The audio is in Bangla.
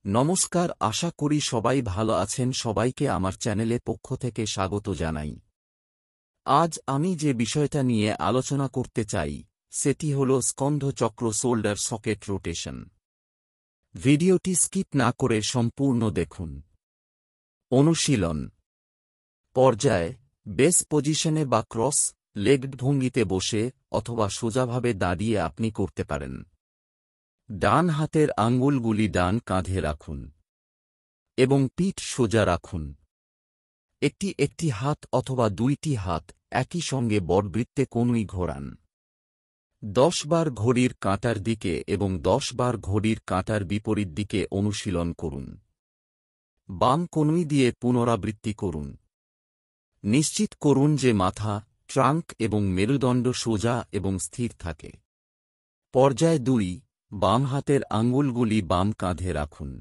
নমস্কার, আশা করি সবাই ভালো আছেন। সবাইকে আমার চ্যানেলে পক্ষ থেকে স্বাগত জানাই। আজ আমি যে বিষয়টা নিয়ে আলোচনা করতে চাই সেটি হল স্কন্ধচক্র শোল্ডার সকেট রোটেশন। ভিডিওটি স্কিপ না করে সম্পূর্ণ দেখুন। অনুশীলন। পর্যায় বেস পজিশনে বা ক্রস লেগড ভঙ্গিতে বসে অথবা সোজাভাবে দাঁড়িয়ে আপনি করতে পারেন। ডান হাতের আঙ্গুলগুলি ডান কাঁধে রাখুন এবং পিঠ সোজা রাখুন। একটি হাত অথবা দুইটি হাত একই সঙ্গে বর্বৃত্তে কনুই ঘোরান। 10 বার ঘড়ির কাঁটার দিকে এবং 10 বার ঘড়ির কাঁটার বিপরীত দিকে অনুশীলন করুন। বাম কনুই দিয়ে পুনরাবৃত্তি করুন। নিশ্চিত করুন যে মাথা, ট্রাঙ্ক এবং মেরুদণ্ড সোজা এবং স্থির থাকে। পর্যায় 2, বাম হাতের আঙ্গুলগুলি বাম কাঁধে রাখুন।